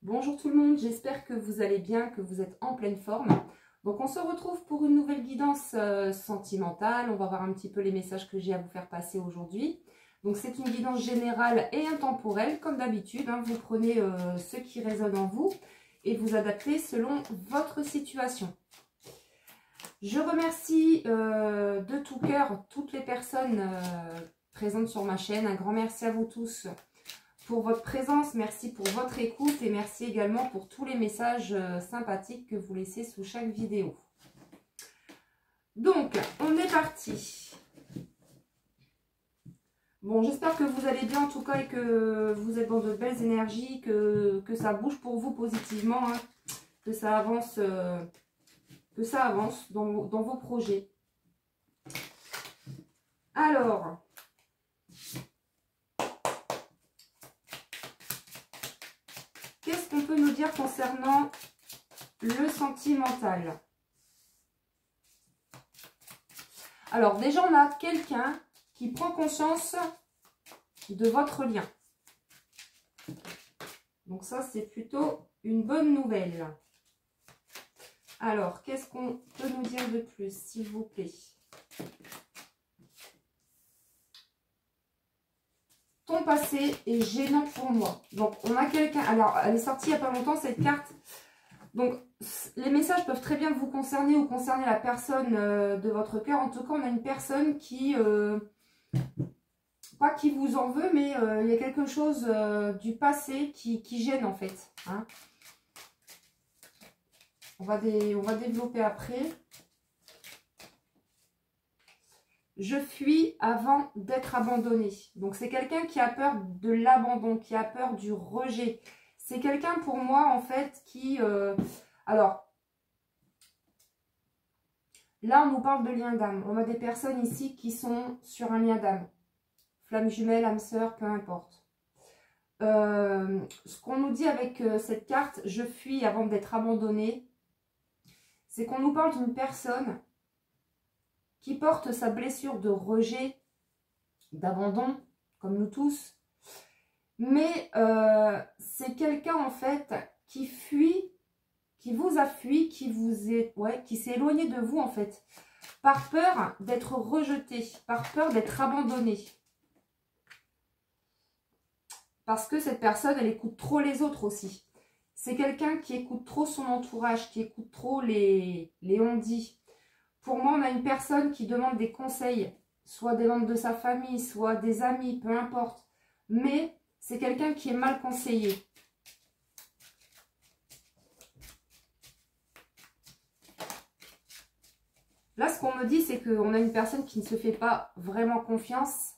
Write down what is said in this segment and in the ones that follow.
Bonjour tout le monde, j'espère que vous allez bien, que vous êtes en pleine forme. Donc on se retrouve pour une nouvelle guidance sentimentale. On va voir un petit peu les messages que j'ai à vous faire passer aujourd'hui. Donc c'est une guidance générale et intemporelle, comme d'habitude. Vous prenez ce qui résonne en vous et vous adaptez selon votre situation. Je remercie de tout cœur toutes les personnes présentes sur ma chaîne. Un grand merci à vous tous pour votre présence, merci pour votre écoute et merci également pour tous les messages sympathiques que vous laissez sous chaque vidéo. Donc, on est parti. Bon, j'espère que vous allez bien en tout cas et que vous êtes dans de belles énergies, que ça bouge pour vous positivement, que ça avance dans vos projets. Alors, qu'est-ce qu'on peut nous dire concernant le sentimental? Alors, déjà, on a quelqu'un qui prend conscience de votre lien. Donc ça, c'est plutôt une bonne nouvelle. Alors, qu'est-ce qu'on peut nous dire de plus, s'il vous plaît? Ton passé est gênant pour moi. Donc, on a quelqu'un... Alors, elle est sortie il n'y a pas longtemps, cette carte. Donc, les messages peuvent très bien vous concerner ou concerner la personne de votre cœur. En tout cas, on a une personne qui... pas qui vous en veut, mais il y a quelque chose du passé qui gêne, en fait. On va développer après. Je fuis avant d'être abandonné. Donc, c'est quelqu'un qui a peur de l'abandon, qui a peur du rejet. C'est quelqu'un, pour moi, en fait, qui... alors, là, on nous parle de lien d'âme. On a des personnes ici qui sont sur un lien d'âme. Flamme jumelle, âme sœur, peu importe. Ce qu'on nous dit avec cette carte, je fuis avant d'être abandonné, c'est qu'on nous parle d'une personne qui porte sa blessure de rejet, d'abandon, comme nous tous. Mais c'est quelqu'un, en fait, qui fuit, qui vous a fui, qui s'est éloigné de vous, en fait, par peur d'être rejeté, par peur d'être abandonné. Parce que cette personne, elle écoute trop les autres aussi. C'est quelqu'un qui écoute trop son entourage, qui écoute trop les on-dit. Pour moi, on a une personne qui demande des conseils, soit des membres de sa famille, soit des amis, peu importe. Mais c'est quelqu'un qui est mal conseillé. Là, ce qu'on me dit, c'est qu'on a une personne qui ne se fait pas vraiment confiance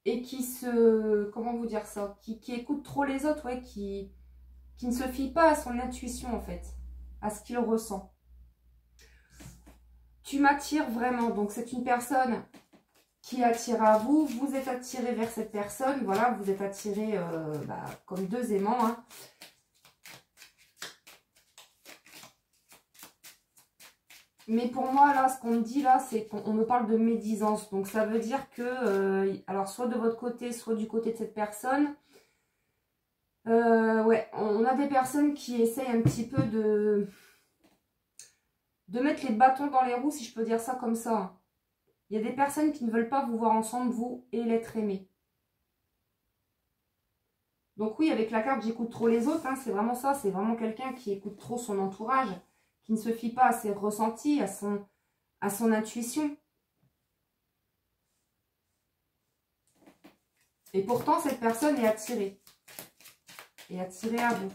et qui se... Comment vous dire ça? Qui écoute trop les autres, ouais, qui ne se fie pas à son intuition, en fait, à ce qu'il ressent. Tu m'attires vraiment. Donc, c'est une personne qui attire à vous. Vous êtes attiré vers cette personne. Voilà, vous êtes attiré comme deux aimants. Mais pour moi, là, ce qu'on me dit, là, c'est qu'on me parle de médisance. Donc, ça veut dire que, alors, soit de votre côté, soit du côté de cette personne, ouais, on a des personnes qui essayent un petit peu de mettre les bâtons dans les roues, si je peux dire ça comme ça. Il y a des personnes qui ne veulent pas vous voir ensemble, vous et l'être aimé. Donc oui, avec la carte, j'écoute trop les autres, c'est vraiment ça. C'est vraiment quelqu'un qui écoute trop son entourage, qui ne se fie pas à ses ressentis, à son intuition. Et pourtant, cette personne est attirée. Et attirée à vous.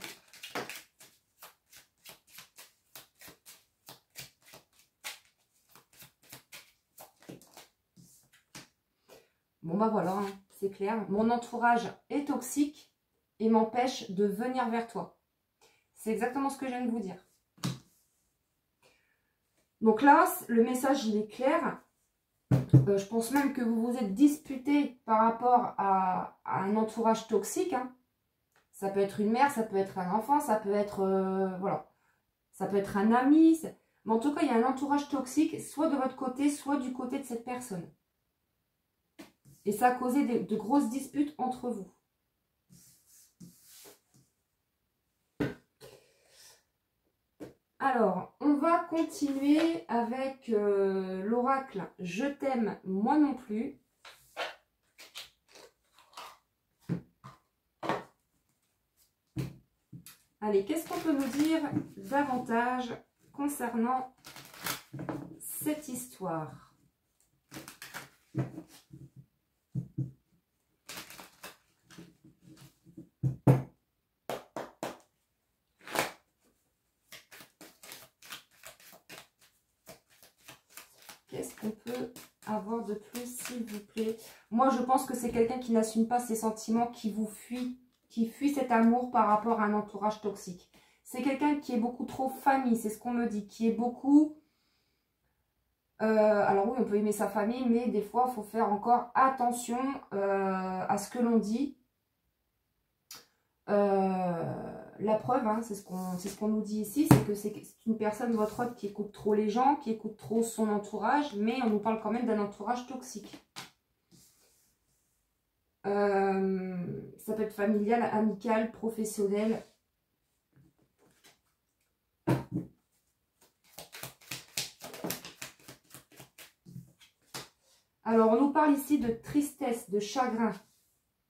Bon bah voilà, c'est clair. Mon entourage est toxique et m'empêche de venir vers toi. C'est exactement ce que je viens de vous dire. Donc là, le message, il est clair. Je pense même que vous vous êtes disputé par rapport à un entourage toxique. Ça peut être une mère, ça peut être un enfant, ça peut être, voilà, ça peut être un ami. Mais en tout cas, il y a un entourage toxique, soit de votre côté, soit du côté de cette personne. Et ça a causé de grosses disputes entre vous. Alors, on va continuer avec l'oracle « Je t'aime, moi non plus ». Allez, qu'est-ce qu'on peut nous dire davantage concernant cette histoire? Qu'est-ce qu'on peut avoir de plus, s'il vous plaît? Moi, je pense que c'est quelqu'un qui n'assume pas ses sentiments, qui vous fuit, qui fuit cet amour par rapport à un entourage toxique. C'est quelqu'un qui est beaucoup trop famille, c'est ce qu'on me dit, qui est beaucoup... alors oui, on peut aimer sa famille, mais des fois, il faut faire encore attention à ce que l'on dit. La preuve, hein, c'est ce qu'on nous dit ici, c'est que c'est une personne, votre hôte, qui écoute trop les gens, qui écoute trop son entourage, mais on nous parle quand même d'un entourage toxique. Ça peut être familial, amical, professionnel. Alors, on nous parle ici de tristesse, de chagrin.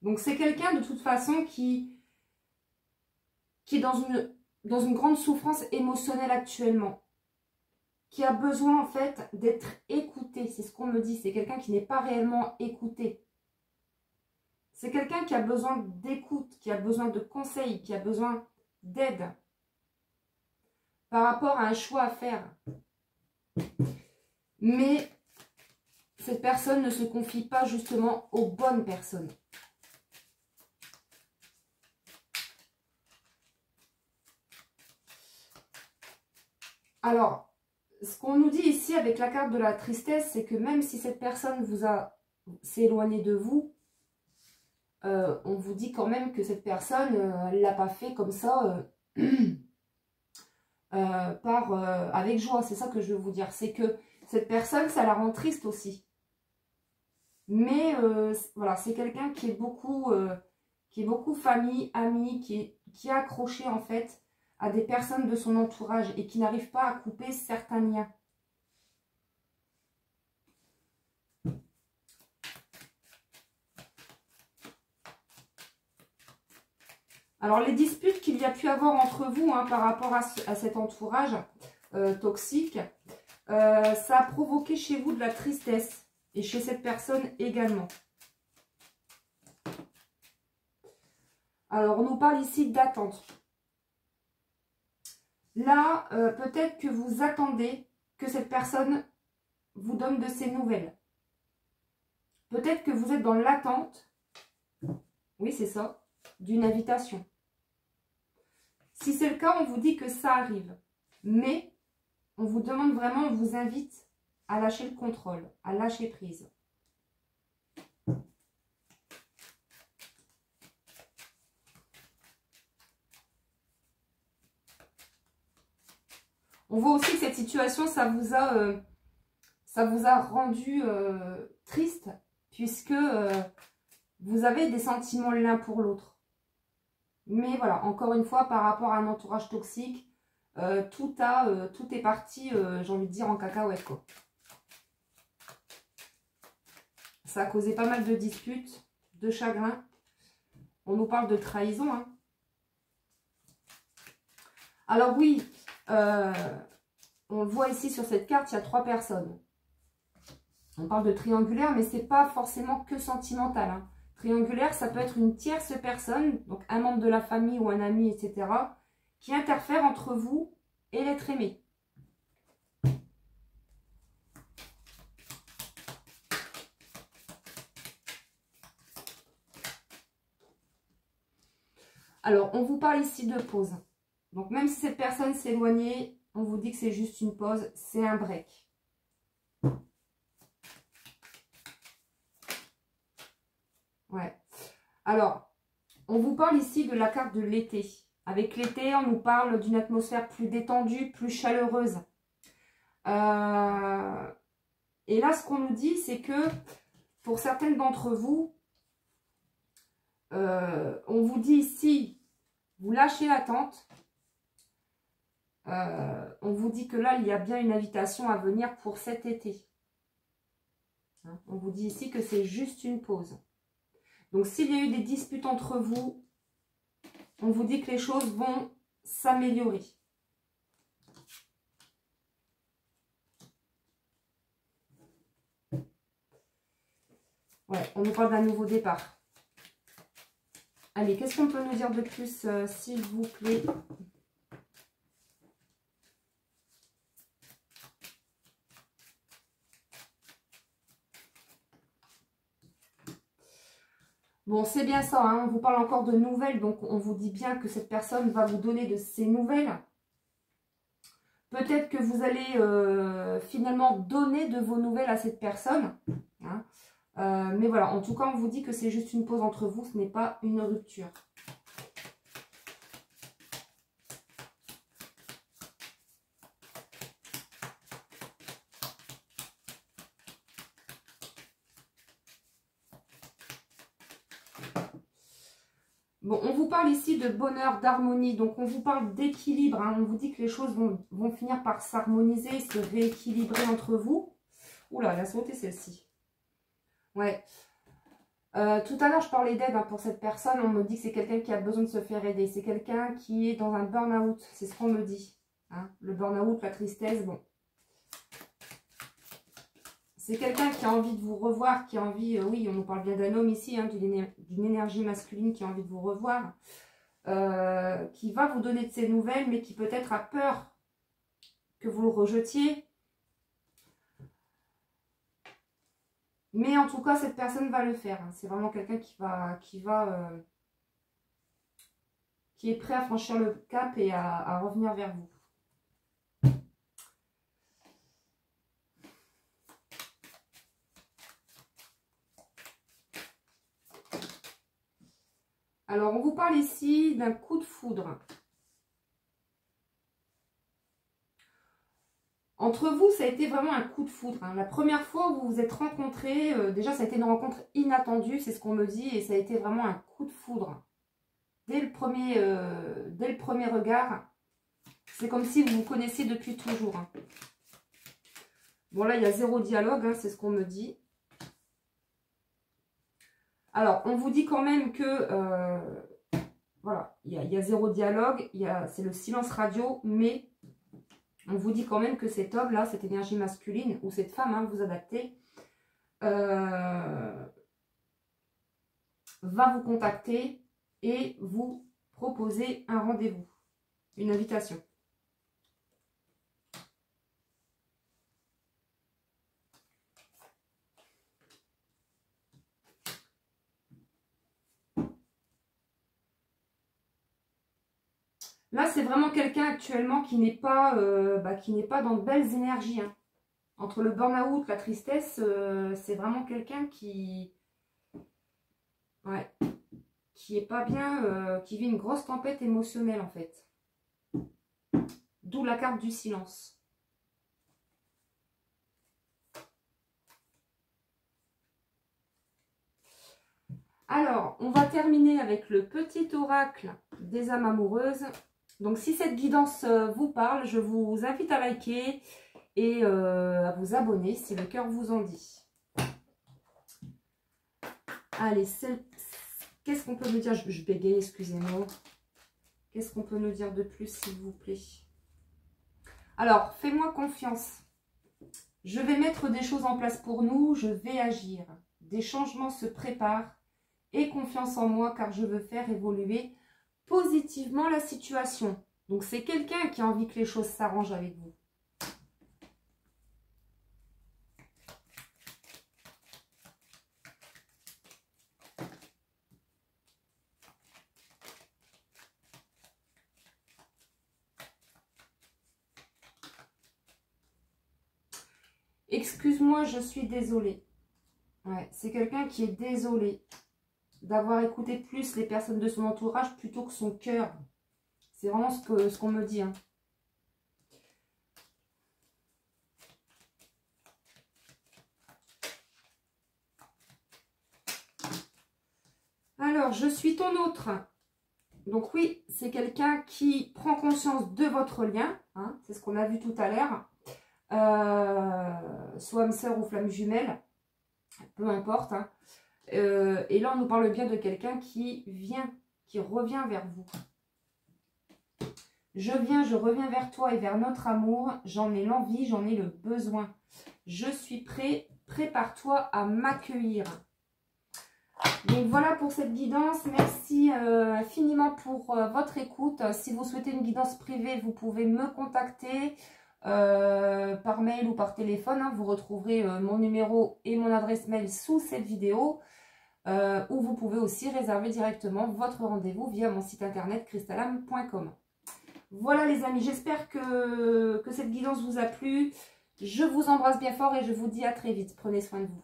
Donc, c'est quelqu'un, de toute façon, qui est dans une grande souffrance émotionnelle actuellement. Qui a besoin, en fait, d'être écouté. C'est ce qu'on me dit. C'est quelqu'un qui n'est pas réellement écouté. C'est quelqu'un qui a besoin d'écoute, qui a besoin de conseils, qui a besoin d'aide par rapport à un choix à faire. Mais cette personne ne se confie pas justement aux bonnes personnes. Alors, ce qu'on nous dit ici avec la carte de la tristesse, c'est que même si cette personne s'est éloignée de vous, on vous dit quand même que cette personne, elle ne l'a pas fait comme ça, avec joie. C'est ça que je veux vous dire. C'est que cette personne, ça la rend triste aussi. Mais voilà, c'est quelqu'un qui est beaucoup famille, ami, qui est accroché en fait à des personnes de son entourage et qui n'arrive pas à couper certains liens. Alors, les disputes qu'il y a pu avoir entre vous hein, par rapport à cet entourage toxique, ça a provoqué chez vous de la tristesse et chez cette personne également. Alors, on nous parle ici d'attente. Là, peut-être que vous attendez que cette personne vous donne de ses nouvelles. Peut-être que vous êtes dans l'attente, oui c'est ça, d'une invitation. Si c'est le cas, on vous dit que ça arrive. Mais on vous demande vraiment, on vous invite à lâcher le contrôle, à lâcher prise. On voit aussi que cette situation, ça vous a rendu triste, puisque vous avez des sentiments l'un pour l'autre. Mais voilà, encore une fois, par rapport à un entourage toxique, tout est parti, j'ai envie de dire, en cacahuète, quoi. Ça a causé pas mal de disputes, de chagrin. On nous parle de trahison, hein. Alors oui, on le voit ici sur cette carte, il y a 3 personnes. On parle de triangulaire, mais c'est pas forcément que sentimental, hein. Triangulaire, ça peut être une tierce personne, donc un membre de la famille ou un ami, etc., qui interfère entre vous et l'être aimé. Alors, on vous parle ici de pause. Donc, même si cette personne s'est éloignée, on vous dit que c'est juste une pause, c'est un break. Ouais. Alors, on vous parle ici de la carte de l'été. Avec l'été, on nous parle d'une atmosphère plus détendue, plus chaleureuse. Et là, ce qu'on nous dit, c'est que pour certaines d'entre vous, on vous dit ici, vous lâchez l'attente. On vous dit que là, il y a bien une invitation à venir pour cet été. Hein, on vous dit ici que c'est juste une pause. Donc, s'il y a eu des disputes entre vous, on vous dit que les choses vont s'améliorer. Ouais, on nous parle d'un nouveau départ. Allez, qu'est-ce qu'on peut nous dire de plus, s'il vous plaît? Bon, c'est bien ça, hein, on vous parle encore de nouvelles, donc on vous dit bien que cette personne va vous donner de ces nouvelles. Peut-être que vous allez finalement donner de vos nouvelles à cette personne. Hein. Mais voilà, en tout cas, on vous dit que c'est juste une pause entre vous, ce n'est pas une rupture. Bon, on vous parle ici de bonheur, d'harmonie, donc on vous parle d'équilibre. Hein. On vous dit que les choses vont finir par s'harmoniser, se rééquilibrer entre vous. Oula, elle a sauté celle-ci. Ouais. Tout à l'heure, je parlais d'aide hein, pour cette personne. On me dit que c'est quelqu'un qui a besoin de se faire aider. C'est quelqu'un qui est dans un burn-out. C'est ce qu'on me dit. Hein. Le burn-out, la tristesse, bon. C'est quelqu'un qui a envie de vous revoir, qui a envie, oui, on nous parle bien d'un homme ici, hein, d'une énergie masculine qui a envie de vous revoir, qui va vous donner de ses nouvelles, mais qui peut-être a peur que vous le rejetiez. Mais en tout cas, cette personne va le faire. Hein. C'est vraiment quelqu'un qui est prêt à franchir le cap et à revenir vers vous. Alors, on vous parle ici d'un coup de foudre. Entre vous, ça a été vraiment un coup de foudre. Hein. La première fois où vous vous êtes rencontrés, déjà, ça a été une rencontre inattendue, c'est ce qu'on me dit, et ça a été vraiment un coup de foudre. Dès le premier regard, c'est comme si vous vous connaissiez depuis toujours. Hein. Bon, là, il y a zéro dialogue, hein, c'est ce qu'on me dit. Alors, on vous dit quand même que, voilà, il y a zéro dialogue, c'est le silence radio, mais on vous dit quand même que cet homme-là, cette énergie masculine, ou cette femme, hein, vous adaptez, va vous contacter et vous proposer un rendez-vous, une invitation. Là, c'est vraiment quelqu'un actuellement qui n'est pas, dans de belles énergies. Hein. Entre le burn-out, la tristesse, c'est vraiment quelqu'un qui... Ouais. Qui est pas bien, qui vit une grosse tempête émotionnelle en fait. D'où la carte du silence. Alors, on va terminer avec le petit oracle des âmes amoureuses. Donc, si cette guidance vous parle, je vous invite à liker et à vous abonner si le cœur vous en dit. Allez, qu'est-ce qu'on peut nous dire? Je bégaye, excusez-moi. Qu'est-ce qu'on peut nous dire de plus, s'il vous plaît? Alors, fais-moi confiance. Je vais mettre des choses en place pour nous, je vais agir. Des changements se préparent. Aie confiance en moi car je veux faire évoluer positivement la situation. Donc, c'est quelqu'un qui a envie que les choses s'arrangent avec vous. Excuse-moi, je suis désolée. Ouais, c'est quelqu'un qui est désolé d'avoir écouté plus les personnes de son entourage plutôt que son cœur. C'est vraiment ce qu'on me dit. Hein. Alors, je suis ton autre. Donc oui, c'est quelqu'un qui prend conscience de votre lien. Hein. C'est ce qu'on a vu tout à l'heure. Soit âme sœur ou flamme jumelle, peu importe. Hein. Et là, on nous parle bien de quelqu'un qui vient, qui revient vers vous. Je reviens vers toi et vers notre amour. J'en ai l'envie, j'en ai le besoin. Je suis prêt, prépare-toi à m'accueillir. Donc voilà pour cette guidance. Merci infiniment pour votre écoute. Si vous souhaitez une guidance privée, vous pouvez me contacter par mail ou par téléphone. Hein. Vous retrouverez mon numéro et mon adresse mail sous cette vidéo. Ou vous pouvez aussi réserver directement votre rendez-vous via mon site internet crystalame.com. Voilà les amis, j'espère que cette guidance vous a plu. Je vous embrasse bien fort et je vous dis à très vite. Prenez soin de vous.